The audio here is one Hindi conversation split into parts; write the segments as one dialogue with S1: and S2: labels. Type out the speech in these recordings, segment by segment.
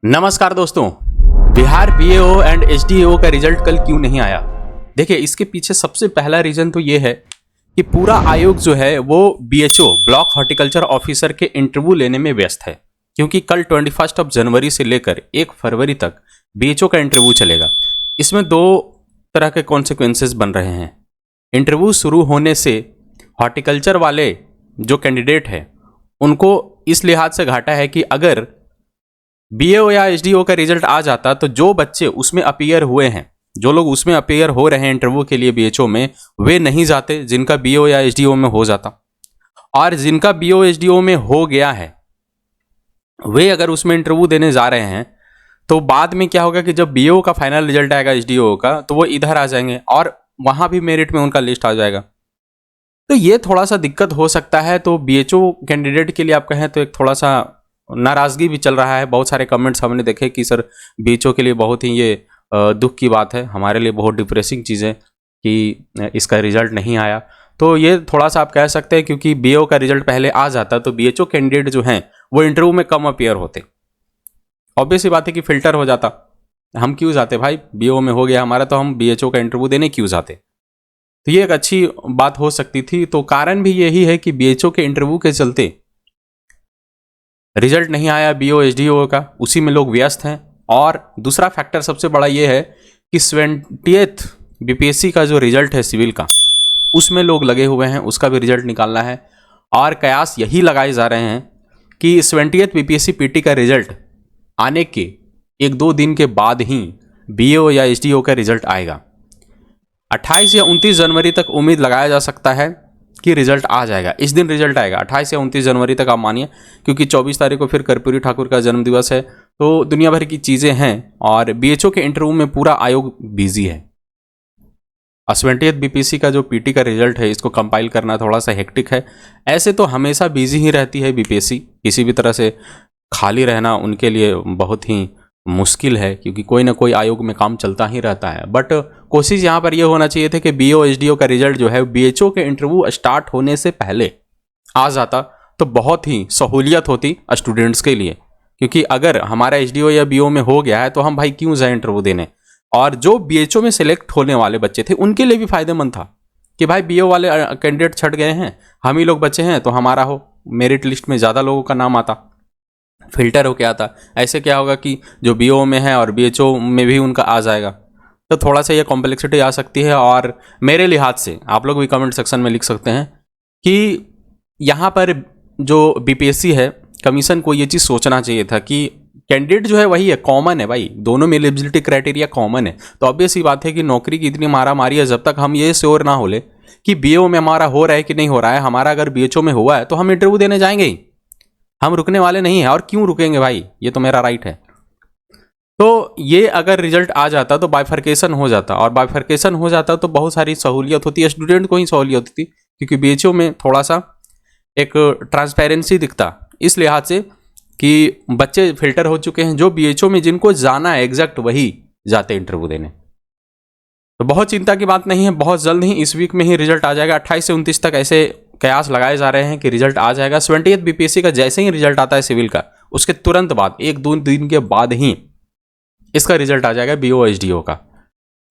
S1: नमस्कार दोस्तों। बिहार बीएओ एंड एसडीओ का रिजल्ट कल क्यों नहीं आया? देखिए, इसके पीछे सबसे पहला रीजन तो ये है कि पूरा आयोग जो है वो बीएचओ ब्लॉक हॉर्टिकल्चर ऑफिसर के इंटरव्यू लेने में व्यस्त है, क्योंकि कल 21 जनवरी से लेकर 1 फरवरी तक बीएचओ का इंटरव्यू चलेगा। इसमें दो तरह के कॉन्सिक्वेंसेस बन रहे हैं। इंटरव्यू शुरू होने से हॉर्टिकल्चर वाले जो कैंडिडेट है उनको इस लिहाज से घाटा है कि अगर बीएओ या एसडीओ का रिजल्ट आ जाता तो जो बच्चे उसमें अपीयर हुए हैं, जो लोग उसमें अपीयर हो रहे हैं इंटरव्यू के लिए बीएचओ में, वे नहीं जाते जिनका बीएओ या एसडीओ में हो जाता। और जिनका बीएओ एसडीओ में हो गया है वे अगर उसमें इंटरव्यू देने जा रहे हैं तो बाद में क्या होगा कि जब बीएओ का फाइनल रिजल्ट आएगा एसडीओ का तो वो इधर आ जाएंगे और वहां भी मेरिट में उनका लिस्ट आ जाएगा। तो ये थोड़ा सा दिक्कत हो सकता है। तो बीएचओ कैंडिडेट के लिए आप कहें तो एक थोड़ा सा नाराजगी भी चल रहा है। बहुत सारे कमेंट्स हमने देखे कि सर बीएचओ के लिए बहुत ही ये दुख की बात है, हमारे लिए बहुत डिप्रेसिंग चीज़ है कि इसका रिजल्ट नहीं आया। तो ये थोड़ा सा आप कह सकते हैं, क्योंकि बीएओ का रिजल्ट पहले आ जाता तो बीएचओ कैंडिडेट जो हैं वो इंटरव्यू में कम अपीयर होते। ऑब्वियस सी बात है कि फिल्टर हो जाता। हम क्यों जाते भाई, बीएओ में हो गया हमारा तो हम बीएचओ का इंटरव्यू देने क्यों जाते? तो ये एक अच्छी बात हो सकती थी। तो कारण भी यही है कि बीएचओ के इंटरव्यू के चलते रिजल्ट नहीं आया बीओ एसडीओ का, उसी में लोग व्यस्त हैं। और दूसरा फैक्टर सबसे बड़ा ये है कि 70th बीपीएससी का जो रिजल्ट है सिविल का, उसमें लोग लगे हुए हैं, उसका भी रिजल्ट निकालना है। और कयास यही लगाए जा रहे हैं कि 70th बीपीएससी पीटी का रिजल्ट आने के 1-2 दिन के बाद ही बीओ या एसडीओ का रिजल्ट आएगा। 28 या 29 जनवरी तक उम्मीद लगाया जा सकता है कि रिजल्ट आ जाएगा। इस दिन रिजल्ट आएगा 28 या 29 जनवरी तक आप मानिए, क्योंकि 24 तारीख को फिर कर्पूरी ठाकुर का जन्मदिवस है। तो दुनिया भर की चीज़ें हैं और बीएचओ के इंटरव्यू में पूरा आयोग बिजी है। 70th बीपीएससी का जो पीटी का रिजल्ट है इसको कंपाइल करना थोड़ा सा हेक्टिक है। ऐसे तो हमेशा बिजी ही रहती है बीपीएससी, किसी भी तरह से खाली रहना उनके लिए बहुत ही मुश्किल है, क्योंकि कोई ना कोई आयोग में काम चलता ही रहता है। बट कोशिश यहाँ पर यह होना चाहिए था कि बीओ एसडीओ का रिजल्ट जो है बीएचओ के इंटरव्यू स्टार्ट होने से पहले आ जाता तो बहुत ही सहूलियत होती स्टूडेंट्स के लिए। क्योंकि अगर हमारा एसडीओ या बीओ में हो गया है तो हम भाई क्यों जाए इंटरव्यू देने, और जो बीएचओ में सिलेक्ट होने वाले बच्चे थे उनके लिए भी फायदेमंद था कि भाई बीओ वाले कैंडिडेट छट गए हैं, हम ही लोग बचे हैं, तो हमारा हो मेरिट लिस्ट में ज़्यादा लोगों का नाम आता, फिल्टर हो के आता। ऐसे क्या होगा कि जो बीओ में है और बीएचओ में भी उनका आ जाएगा, तो थोड़ा सा ये कॉम्प्लेक्सिटी आ सकती है। और मेरे लिहाज से आप लोग भी कमेंट सेक्शन में लिख सकते हैं कि यहाँ पर जो बीपीएससी है, कमीशन को ये चीज़ सोचना चाहिए था कि कैंडिडेट जो है वही है, कॉमन है भाई, दोनों में एलिजिबिलिटी क्राइटेरिया कॉमन है। तो ऑब्वियस ही बात है कि नौकरी की इतनी मारा मारी है, जब तक हम ये श्योर ना हो ले कि बीओ में हमारा हो रहा है कि नहीं हो रहा है, हमारा अगर बीएचओ में हुआ है तो हम इंटरव्यू देने जाएंगे ही, हम रुकने वाले नहीं हैं। और क्यों रुकेंगे भाई, ये तो मेरा राइट है। तो ये अगर रिजल्ट आ जाता तो बाइफर्केशन हो जाता, और बाइफर्केशन हो जाता तो बहुत सारी सहूलियत होती है, स्टूडेंट को ही सहूलियत होती, क्योंकि बीएचओ में थोड़ा सा एक ट्रांसपेरेंसी दिखता इस लिहाज से कि बच्चे फिल्टर हो चुके हैं, जो बीएचओ में जिनको जाना है एग्जैक्ट वही जाते इंटरव्यू देने। तो बहुत चिंता की बात नहीं है, बहुत जल्द ही इस वीक में ही रिजल्ट आ जाएगा। 28 से 29 तक ऐसे कयास लगाए जा रहे हैं कि रिजल्ट आ जाएगा। 70th बीपीएससी का जैसे ही रिजल्ट आता है सिविल का, उसके तुरंत बाद 1-2 दिन के बाद ही इसका रिजल्ट आ जाएगा बीओ एसडीओ का।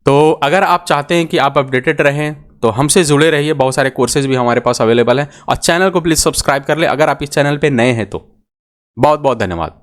S1: तो अगर आप चाहते हैं कि आप अपडेटेड रहें तो हमसे जुड़े रहिए, बहुत सारे कोर्सेज भी हमारे पास अवेलेबल हैं। और चैनल को प्लीज़ सब्सक्राइब कर ले अगर आप इस चैनल पे नए हैं तो। बहुत बहुत धन्यवाद।